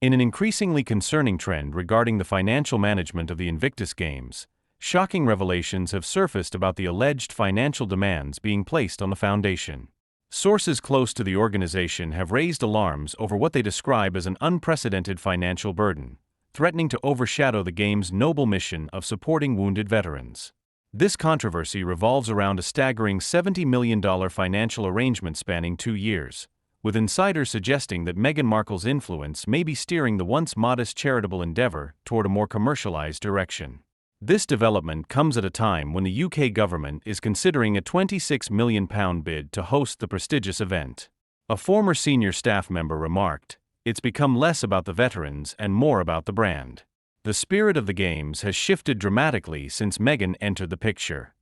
In an increasingly concerning trend regarding the financial management of the Invictus Games, shocking revelations have surfaced about the alleged financial demands being placed on the foundation. Sources close to the organization have raised alarms over what they describe as an unprecedented financial burden, threatening to overshadow the Games' noble mission of supporting wounded veterans. This controversy revolves around a staggering $70 million financial arrangement spanning 2 years, with insiders suggesting that Meghan Markle's influence may be steering the once modest charitable endeavor toward a more commercialized direction. This development comes at a time when the UK government is considering a £26 million bid to host the prestigious event. A former senior staff member remarked, "It's become less about the veterans and more about the brand." The spirit of the Games has shifted dramatically since Meghan entered the picture.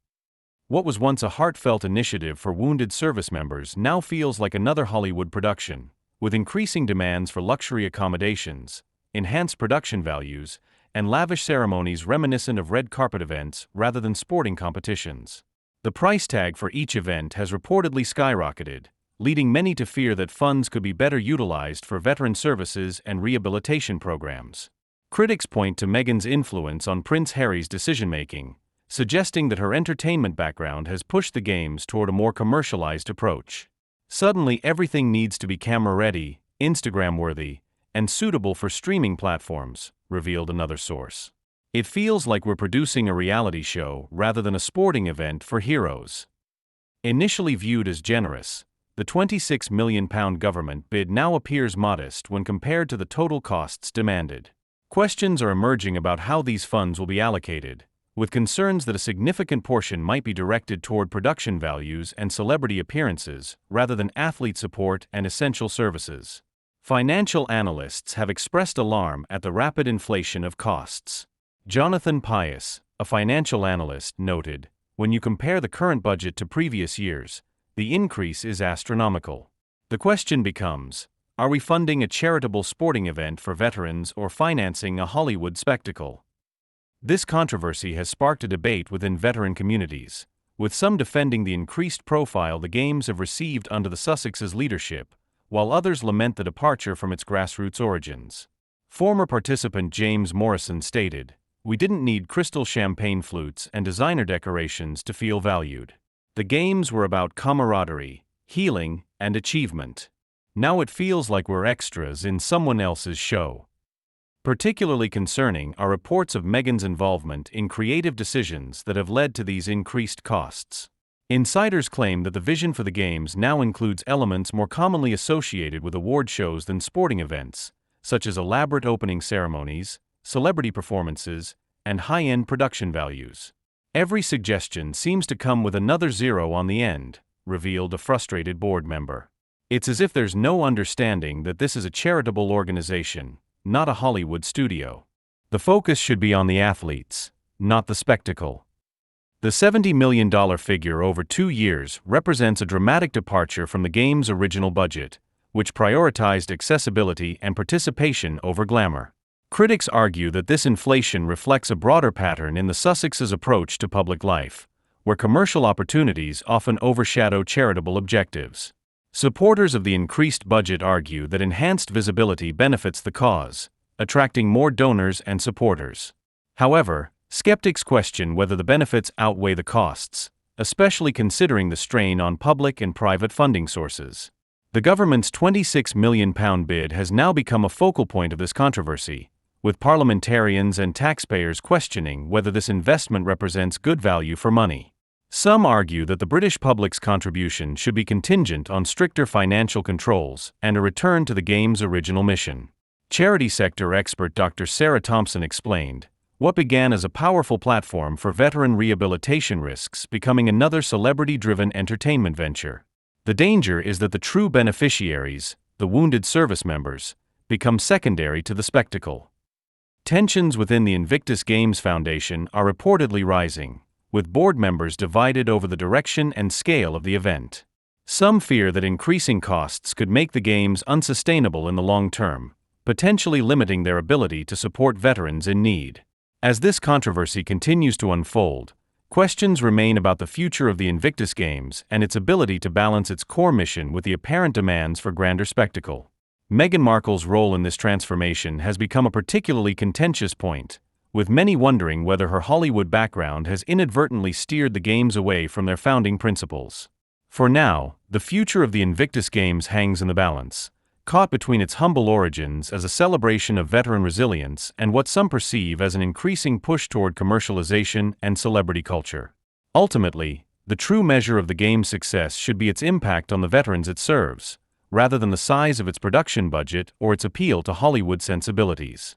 What was once a heartfelt initiative for wounded service members now feels like another Hollywood production, with increasing demands for luxury accommodations, enhanced production values, and lavish ceremonies reminiscent of red carpet events rather than sporting competitions. The price tag for each event has reportedly skyrocketed, leading many to fear that funds could be better utilized for veteran services and rehabilitation programs. Critics point to Meghan's influence on Prince Harry's decision-making, suggesting that her entertainment background has pushed the Games toward a more commercialized approach. Suddenly everything needs to be camera-ready, Instagram-worthy, and suitable for streaming platforms, revealed another source. It feels like we're producing a reality show rather than a sporting event for heroes. Initially viewed as generous, the £26 million government bid now appears modest when compared to the total costs demanded. Questions are emerging about how these funds will be allocated, with concerns that a significant portion might be directed toward production values and celebrity appearances rather than athlete support and essential services. Financial analysts have expressed alarm at the rapid inflation of costs. Jonathan Pius, a financial analyst, noted, "When you compare the current budget to previous years, the increase is astronomical. The question becomes, are we funding a charitable sporting event for veterans or financing a Hollywood spectacle?" This controversy has sparked a debate within veteran communities, with some defending the increased profile the Games have received under the Sussex's leadership, while others lament the departure from its grassroots origins. Former participant James Morrison stated, "We didn't need crystal champagne flutes and designer decorations to feel valued. The Games were about camaraderie, healing, and achievement. Now it feels like we're extras in someone else's show." Particularly concerning are reports of Meghan's involvement in creative decisions that have led to these increased costs. Insiders claim that the vision for the Games now includes elements more commonly associated with award shows than sporting events, such as elaborate opening ceremonies, celebrity performances, and high-end production values. "Every suggestion seems to come with another zero on the end," revealed a frustrated board member. "It's as if there's no understanding that this is a charitable organization, not a Hollywood studio. The focus should be on the athletes, not the spectacle." The $70 million figure over 2 years represents a dramatic departure from the Games' original budget, which prioritized accessibility and participation over glamour. Critics argue that this inflation reflects a broader pattern in the Sussex's approach to public life, where commercial opportunities often overshadow charitable objectives. Supporters of the increased budget argue that enhanced visibility benefits the cause, attracting more donors and supporters. However, skeptics question whether the benefits outweigh the costs, especially considering the strain on public and private funding sources. The government's £26 million bid has now become a focal point of this controversy, with parliamentarians and taxpayers questioning whether this investment represents good value for money. Some argue that the British public's contribution should be contingent on stricter financial controls and a return to the Games' original mission. Charity sector expert Dr. Sarah Thompson explained, "What began as a powerful platform for veteran rehabilitation risks becoming another celebrity-driven entertainment venture. The danger is that the true beneficiaries, the wounded service members, become secondary to the spectacle." Tensions within the Invictus Games Foundation are reportedly rising, with board members divided over the direction and scale of the event. Some fear that increasing costs could make the Games unsustainable in the long term, potentially limiting their ability to support veterans in need. As this controversy continues to unfold, questions remain about the future of the Invictus Games and its ability to balance its core mission with the apparent demands for grander spectacle. Meghan Markle's role in this transformation has become a particularly contentious point, with many wondering whether her Hollywood background has inadvertently steered the Games away from their founding principles. For now, the future of the Invictus Games hangs in the balance, caught between its humble origins as a celebration of veteran resilience and what some perceive as an increasing push toward commercialization and celebrity culture. Ultimately, the true measure of the game's success should be its impact on the veterans it serves, rather than the size of its production budget or its appeal to Hollywood sensibilities.